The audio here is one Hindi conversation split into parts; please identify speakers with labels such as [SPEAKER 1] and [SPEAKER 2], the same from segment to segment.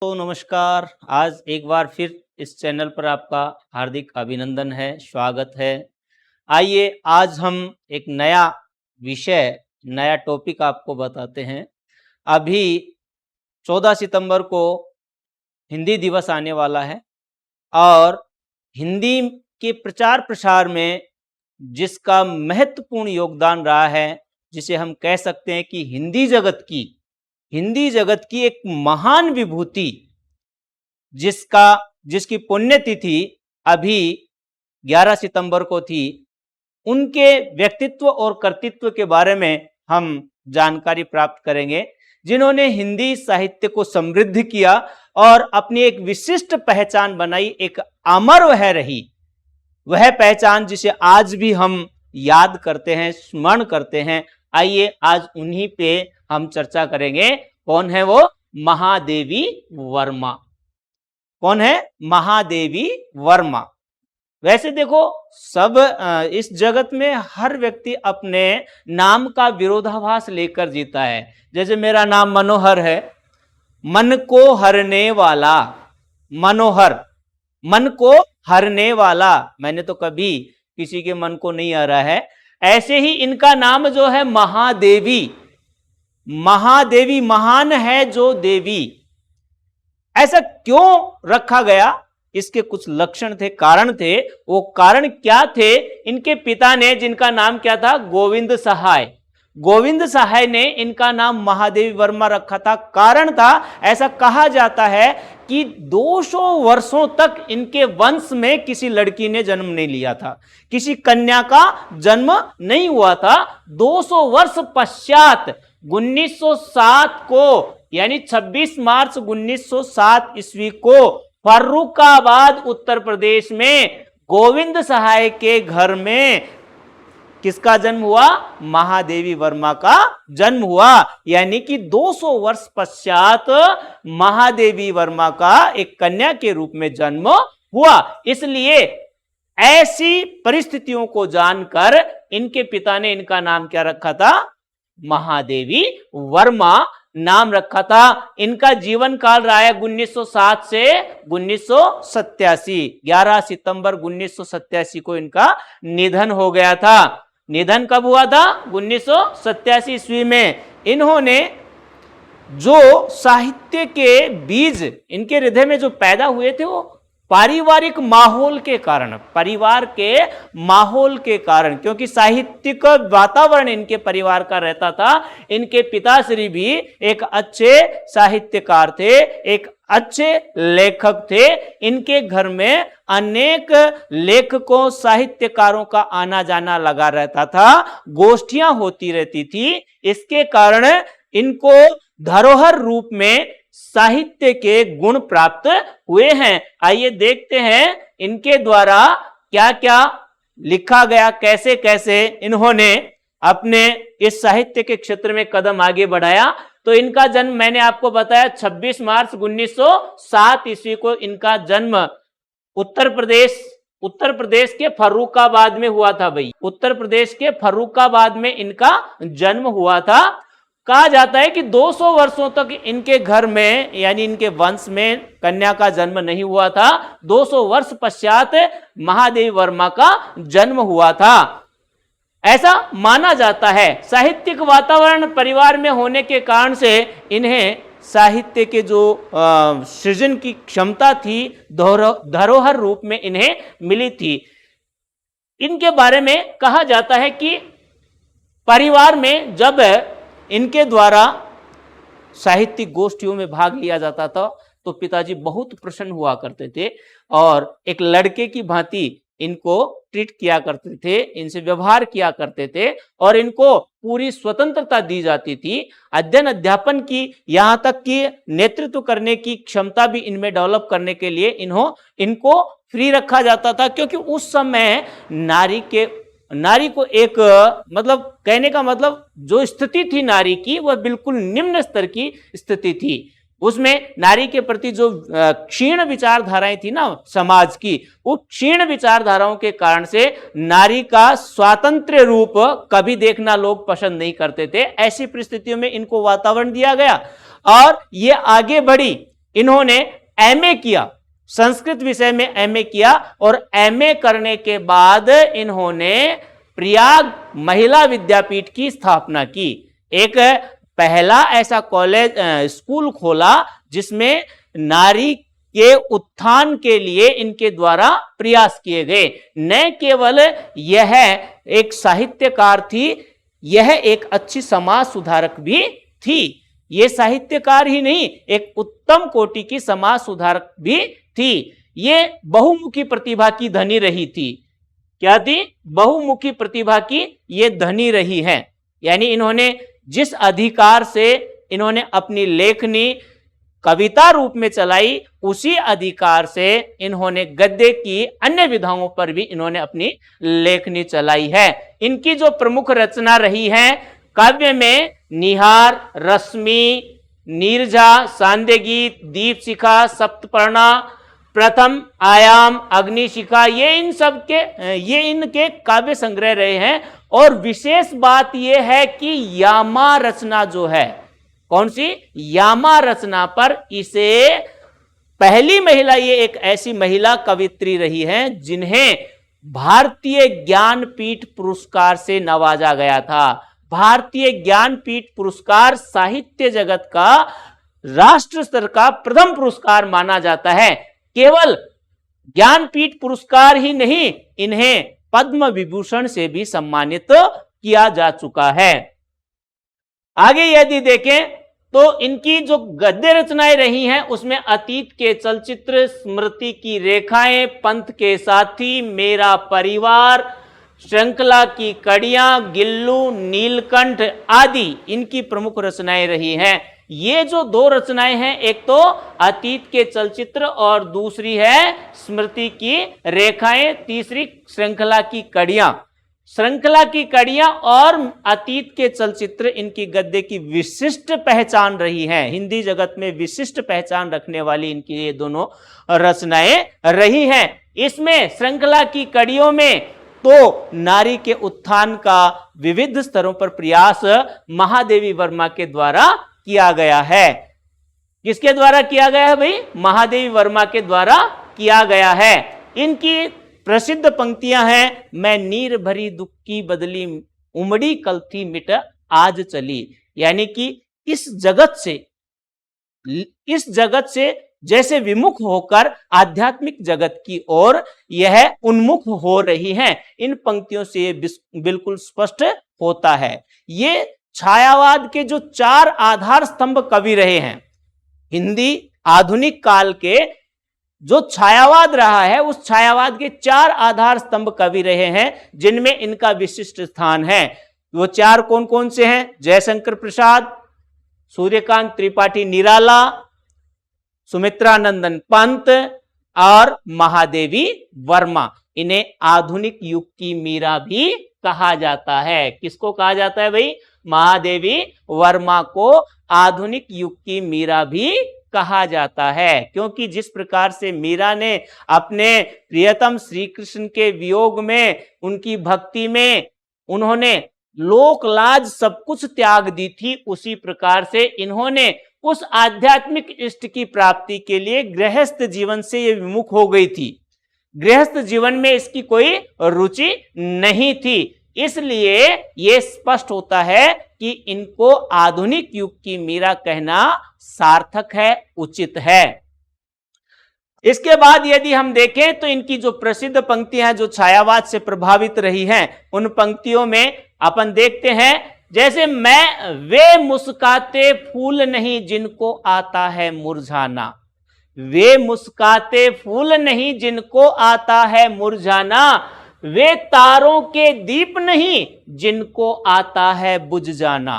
[SPEAKER 1] तो नमस्कार। आज एक बार फिर इस चैनल पर आपका हार्दिक अभिनंदन है, स्वागत है। आइए आज हम एक नया विषय, नया टॉपिक आपको बताते हैं। अभी 14 सितंबर को हिंदी दिवस आने वाला है और हिंदी के प्रचार प्रसार में जिसका महत्वपूर्ण योगदान रहा है, जिसे हम कह सकते हैं कि हिंदी जगत की एक महान विभूति जिसकी पुण्यतिथि अभी 11 सितंबर को थी, उनके व्यक्तित्व और कर्तृत्व के बारे में हम जानकारी प्राप्त करेंगे, जिन्होंने हिंदी साहित्य को समृद्ध किया और अपनी एक विशिष्ट पहचान बनाई, एक अमर वह रही, वह पहचान जिसे आज भी हम याद करते हैं, स्मरण करते हैं। आइए आज उन्हीं पे हम चर्चा करेंगे। कौन है वो? महादेवी वर्मा। कौन है? महादेवी वर्मा। वैसे देखो, सब इस जगत में हर व्यक्ति अपने नाम का विरोधाभास लेकर जीता है। जैसे मेरा नाम मनोहर है, मन को हरने वाला, मनोहर, मन को हरने वाला। मैंने तो कभी किसी के मन को नहीं हरा है। ऐसे ही इनका नाम जो है महादेवी, महादेवी, महान है जो देवी। ऐसा क्यों रखा गया? इसके कुछ लक्षण थे, कारण थे। वो कारण क्या थे? इनके पिता ने, जिनका नाम क्या था? गोविंद सहाय, गोविंद सहाय ने इनका नाम महादेवी वर्मा रखा था। कारण था, ऐसा कहा जाता है कि 200 वर्षों तक इनके वंश में किसी लड़की ने जन्म नहीं लिया था, किसी कन्या का जन्म नहीं हुआ था। 200 वर्ष पश्चात 1907 को, यानी 26 मार्च 1907 ईस्वी को फर्रुखाबाद उत्तर प्रदेश में गोविंद सहाय के घर में किसका जन्म हुआ? महादेवी वर्मा का जन्म हुआ। यानी कि 200 वर्ष पश्चात महादेवी वर्मा का एक कन्या के रूप में जन्म हुआ। इसलिए ऐसी परिस्थितियों को जानकर इनके पिता ने इनका नाम क्या रखा था? महादेवी वर्मा नाम रखा था। इनका जीवन काल रहा है 1907 से 1987। 11 सितंबर 1987 को इनका निधन हो गया था। निधन कब हुआ था? 1987 ईस्वी में। इन्होंने जो साहित्य के बीज इनके हृदय में जो पैदा हुए थे, वो पारिवारिक माहौल के कारण, परिवार के माहौल के कारण, क्योंकि साहित्यिक वातावरण इनके परिवार का रहता था। इनके पिताश्री भी एक अच्छे साहित्यकार थे, एक अच्छे लेखक थे। इनके घर में अनेक लेखकों, साहित्यकारों का आना जाना लगा रहता था, गोष्ठियां होती रहती थी। इसके कारण इनको धरोहर रूप में साहित्य के गुण प्राप्त हुए हैं। आइए देखते हैं इनके द्वारा क्या क्या लिखा गया, कैसे कैसे इन्होंने अपने इस साहित्य के क्षेत्र में कदम आगे बढ़ाया। तो इनका जन्म मैंने आपको बताया 26 मार्च 1907 ईस्वी को इनका जन्म उत्तर प्रदेश के फर्रुखाबाद में हुआ था। भाई, उत्तर प्रदेश के फर्रुखाबाद में इनका जन्म हुआ था। कहा जाता है कि 200 वर्षों तक इनके घर में, यानी इनके वंश में कन्या का जन्म नहीं हुआ था। 200 वर्ष पश्चात महादेवी वर्मा का जन्म हुआ था, ऐसा माना जाता है। साहित्यिक वातावरण परिवार में होने के कारण से इन्हें साहित्य के जो सृजन की क्षमता थी, धरोहर रूप में इन्हें मिली थी। इनके बारे में कहा जाता है कि परिवार में जब इनके द्वारा साहित्यिक गोष्ठियों में भाग लिया जाता था, तो पिताजी बहुत प्रसन्न हुआ करते थे और एक लड़के की भांति इनको ट्रीट किया करते थे, इनसे व्यवहार किया करते थे और इनको पूरी स्वतंत्रता दी जाती थी। अध्ययन अध्यापन की, यहाँ तक कि नेतृत्व करने की क्षमता भी इनमें डेवलप करने के लिए इनको फ्री रखा जाता था। क्योंकि उस समय नारी को एक, मतलब कहने का मतलब, जो स्थिति थी नारी की, वह बिल्कुल निम्न स्तर की स्थिति थी। उसमें नारी के प्रति जो क्षीण विचारधाराएं थी ना समाज की, वो क्षीण विचारधाराओं के कारण से नारी का स्वातंत्र्य रूप कभी देखना लोग पसंद नहीं करते थे। ऐसी परिस्थितियों में इनको वातावरण दिया गया और ये आगे बढ़ी। इन्होंने एमए किया, संस्कृत विषय में एमए किया और एमए करने के बाद इन्होंने प्रयाग महिला विद्यापीठ की स्थापना की। एक पहला ऐसा कॉलेज स्कूल खोला जिसमें नारी के उत्थान के लिए इनके द्वारा प्रयास किए गए। न केवल यह एक साहित्यकार थी, यह एक अच्छी समाज सुधारक भी थी। ये साहित्यकार ही नहीं, एक उत्तम कोटि की समाज सुधारक भी थी। ये बहुमुखी प्रतिभा की धनी रही थी। क्या थी? बहुमुखी प्रतिभा की ये धनी रही है। यानी इन्होंने जिस अधिकार से इन्होंने अपनी लेखनी कविता रूप में चलाई, उसी अधिकार से इन्होंने गद्य की अन्य विधाओं पर भी इन्होंने अपनी लेखनी चलाई है। इनकी जो प्रमुख रचना रही है काव्य में निहार, रश्मि, नीरजा, सांध्यगीत, दीपशिखा, सप्तपर्णा, प्रथम आयाम, अग्निशिखा, ये इनके काव्य संग्रह रहे हैं। और विशेष बात यह है कि यामा रचना जो है, कौन सी? यामा रचना पर इसे पहली महिला, ये एक ऐसी महिला कवित्री रही है जिन्हें भारतीय ज्ञानपीठ पुरस्कार से नवाजा गया था। भारतीय ज्ञानपीठ पुरस्कार साहित्य जगत का राष्ट्र स्तर का प्रथम पुरस्कार माना जाता है। केवल ज्ञानपीठ पुरस्कार ही नहीं, इन्हें पद्म विभूषण से भी सम्मानित किया जा चुका है। आगे यदि देखें तो इनकी जो गद्य रचनाएं रही हैं उसमें अतीत के चलचित्र, स्मृति की रेखाएं, पंथ के साथी, मेरा परिवार, श्रृंखला की कड़ियां, गिल्लू, नीलकंठ आदि इनकी प्रमुख रचनाएं रही हैं। ये जो दो रचनाएं हैं, एक तो अतीत के चलचित्र और दूसरी है स्मृति की रेखाएं, तीसरी श्रृंखला की कड़ियां। श्रृंखला की कड़ियां और अतीत के चलचित्र इनकी गद्य की विशिष्ट पहचान रही है। हिंदी जगत में विशिष्ट पहचान रखने वाली इनकी ये दोनों रचनाएं रही हैं। इसमें श्रृंखला की कड़ियों में तो नारी के उत्थान का विविध स्तरों पर प्रयास महादेवी वर्मा के द्वारा किया गया है। किसके द्वारा किया गया है भाई? महादेवी वर्मा के द्वारा किया गया है। इनकी प्रसिद्ध पंक्तियां हैं, मैं नीर भरी दुख की बदली, उमड़ी कल थी मिट आज चली। यानी कि इस जगत से जैसे विमुख होकर आध्यात्मिक जगत की ओर यह उन्मुख हो रही हैं। इन पंक्तियों से ये बिल्कुल स्पष्ट होता है। ये छायावाद के जो चार आधार स्तंभ कवि रहे हैं, हिंदी आधुनिक काल के जो छायावाद रहा है, उस छायावाद के चार आधार स्तंभ कवि रहे हैं जिनमें इनका विशिष्ट स्थान है। वो चार कौन कौन से हैं? जयशंकर प्रसाद, सूर्यकांत त्रिपाठी निराला, सुमित्रानंदन पंत और महादेवी वर्मा। इन्हें आधुनिक युग की मीरा भी कहा जाता है। किसको कहा जाता है भाई? महादेवी वर्मा को आधुनिक युग की मीरा भी कहा जाता है, क्योंकि जिस प्रकार से मीरा ने अपने प्रियतम श्री कृष्ण के वियोग में, उनकी भक्ति में उन्होंने लोक लाज सब कुछ त्याग दी थी, उसी प्रकार से इन्होंने उस आध्यात्मिक इष्ट की प्राप्ति के लिए गृहस्थ जीवन से ये विमुख हो गई थी। गृहस्थ जीवन में इसकी कोई रुचि नहीं थी। इसलिए यह स्पष्ट होता है कि इनको आधुनिक युग की मीरा कहना सार्थक है, उचित है। इसके बाद यदि हम देखें तो इनकी जो प्रसिद्ध पंक्तियां जो छायावाद से प्रभावित रही हैं, उन पंक्तियों में अपन देखते हैं, जैसे मैं वे मुस्काते फूल नहीं जिनको आता है मुरझाना, वे मुस्काते फूल नहीं जिनको आता है मुरझाना, वे तारों के दीप नहीं जिनको आता है बुझ जाना,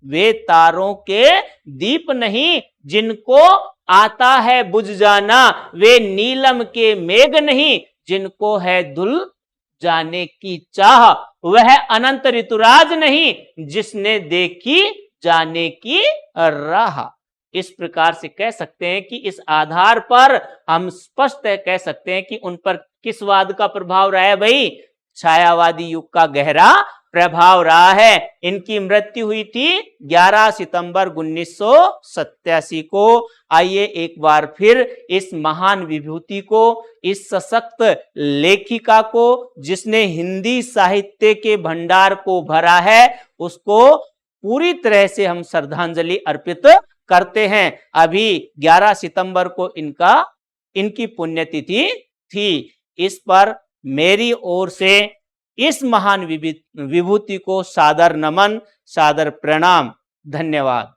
[SPEAKER 1] वे तारों के दीप नहीं जिनको आता है बुझ जाना, वे नीलम के मेघ नहीं जिनको है धुल जाने की चाह, वह अनंत ऋतुराज नहीं जिसने देखी जाने की राह। इस प्रकार से कह सकते हैं कि इस आधार पर हम स्पष्ट कह सकते हैं कि उन पर किस वाद का प्रभाव रहा है भाई? छायावादी युग का गहरा प्रभाव रहा है। इनकी मृत्यु हुई थी 11 सितंबर 1987 को। आइए एक बार फिर इस महान विभूति को, इस सशक्त लेखिका को, जिसने हिंदी साहित्य के भंडार को भरा है, उसको पूरी तरह से हम श्रद्धांजलि अर्पित करते हैं। अभी 11 सितंबर को इनकी पुण्यतिथि थी। इस पर मेरी ओर से इस महान विभूति को सादर नमन, सादर प्रणाम। धन्यवाद।